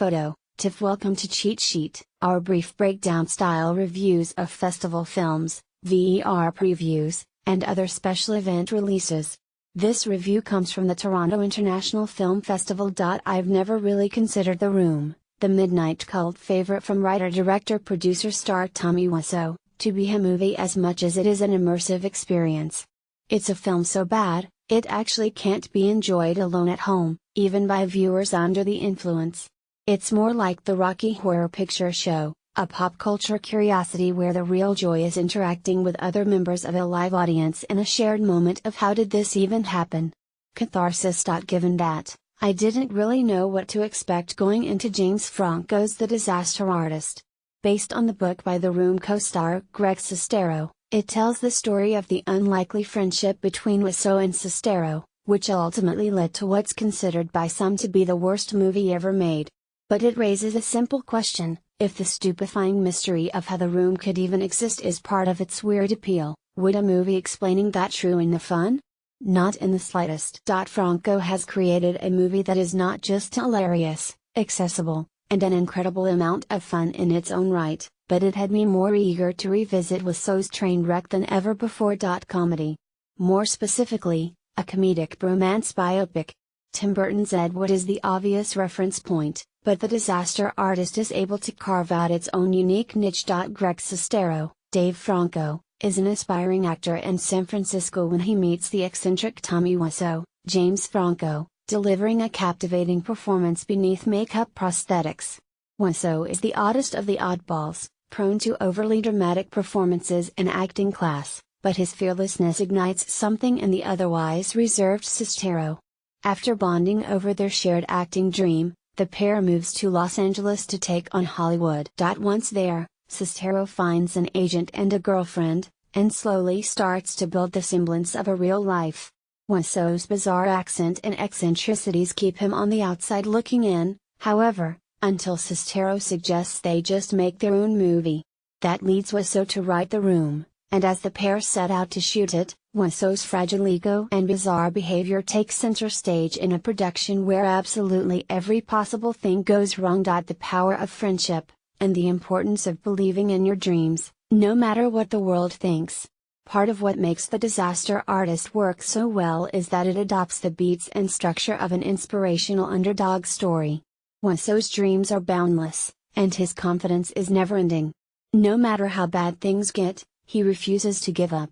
photo. TIFF. Welcome to Cheat Sheet, our brief breakdown style reviews of festival films, VER previews, and other special event releases. This review comes from the Toronto International Film Festival. I've never really considered The Room, the midnight cult favorite from writer-director-producer-star Tommy Wiseau, to be a movie as much as it is an immersive experience. It's a film so bad, it actually can't be enjoyed alone at home, even by viewers under the influence. It's more like the Rocky Horror Picture Show, a pop culture curiosity where the real joy is interacting with other members of a live audience in a shared moment of how did this even happen? Catharsis. Given that, I didn't really know what to expect going into James Franco's The Disaster Artist. Based on the book by The Room co-star Greg Sestero, it tells the story of the unlikely friendship between Wiseau and Sestero, which ultimately led to what's considered by some to be the worst movie ever made. But it raises a simple question: if the stupefying mystery of how The Room could even exist is part of its weird appeal, would a movie explaining that ruin the fun? Not in the slightest. Franco has created a movie that is not just hilarious, accessible, and an incredible amount of fun in its own right, but it had me more eager to revisit Wiseau's train wreck than ever before. Comedy. More specifically, a comedic bromance biopic. Tim Burton's Ed Wood is the obvious reference point, but The Disaster Artist is able to carve out its own unique niche. Greg Sestero, Dave Franco, is an aspiring actor in San Francisco when he meets the eccentric Tommy Wiseau, James Franco, delivering a captivating performance beneath makeup prosthetics. Wiseau is the oddest of the oddballs, prone to overly dramatic performances in acting class, but his fearlessness ignites something in the otherwise reserved Sestero. After bonding over their shared acting dream, the pair moves to Los Angeles to take on Hollywood. Once there, Sestero finds an agent and a girlfriend, and slowly starts to build the semblance of a real life. Wiseau's bizarre accent and eccentricities keep him on the outside looking in, however, until Sestero suggests they just make their own movie. That leads Wiseau to write The Room, and as the pair set out to shoot it, Wiseau's fragile ego and bizarre behavior take center stage in a production where absolutely every possible thing goes wrong. The power of friendship, and the importance of believing in your dreams, no matter what the world thinks. Part of what makes The Disaster Artist work so well is that it adopts the beats and structure of an inspirational underdog story. Wiseau's dreams are boundless, and his confidence is never-ending. No matter how bad things get, he refuses to give up.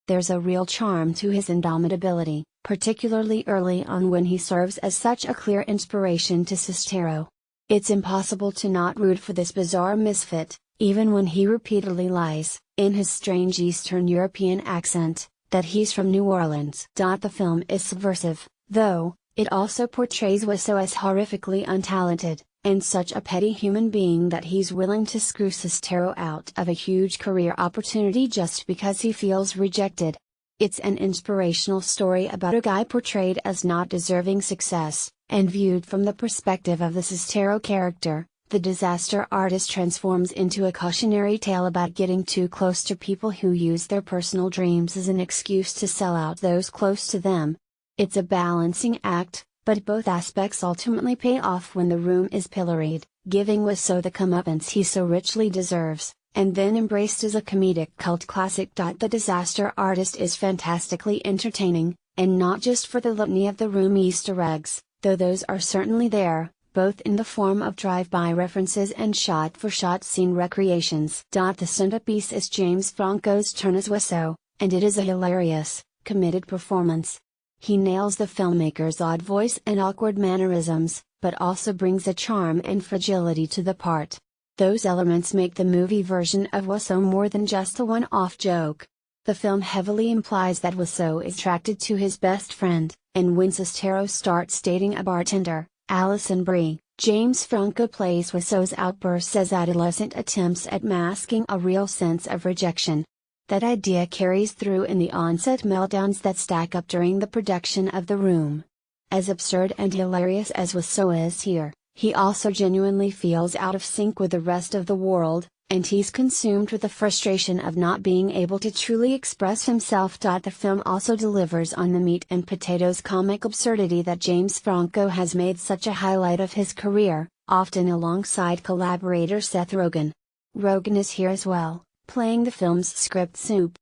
There's a real charm to his indomitability, particularly early on when he serves as such a clear inspiration to Sestero. It's impossible to not root for this bizarre misfit, even when he repeatedly lies, in his strange Eastern European accent, that he's from New Orleans. The film is subversive, though, it also portrays Wiseau as horrifically untalented, and such a petty human being that he's willing to screw Sestero out of a huge career opportunity just because he feels rejected. It's an inspirational story about a guy portrayed as not deserving success, and viewed from the perspective of the Sestero character, The Disaster Artist transforms into a cautionary tale about getting too close to people who use their personal dreams as an excuse to sell out those close to them. It's a balancing act, but both aspects ultimately pay off when The Room is pilloried, giving Wiseau the comeuppance he so richly deserves, and then embraced as a comedic cult classic. The Disaster Artist is fantastically entertaining, and not just for the litany of The Room Easter eggs, though those are certainly there, both in the form of drive-by references and shot-for-shot scene recreations. The centerpiece is James Franco's turn as Wiseau, and it is a hilarious, committed performance. He nails the filmmaker's odd voice and awkward mannerisms, but also brings a charm and fragility to the part. Those elements make the movie version of Wiseau more than just a one-off joke. The film heavily implies that Wiseau is attracted to his best friend, and when Sestero starts dating a bartender, Alison Brie, James Franco plays Wiseau's outbursts as adolescent attempts at masking a real sense of rejection. That idea carries through in the on-set meltdowns that stack up during the production of The Room. As absurd and hilarious as Wiseau is here, he also genuinely feels out of sync with the rest of the world, and he's consumed with the frustration of not being able to truly express himself. The film also delivers on the meat and potatoes comic absurdity that James Franco has made such a highlight of his career, often alongside collaborator Seth Rogen. Rogen is here as well, playing the film's script soup.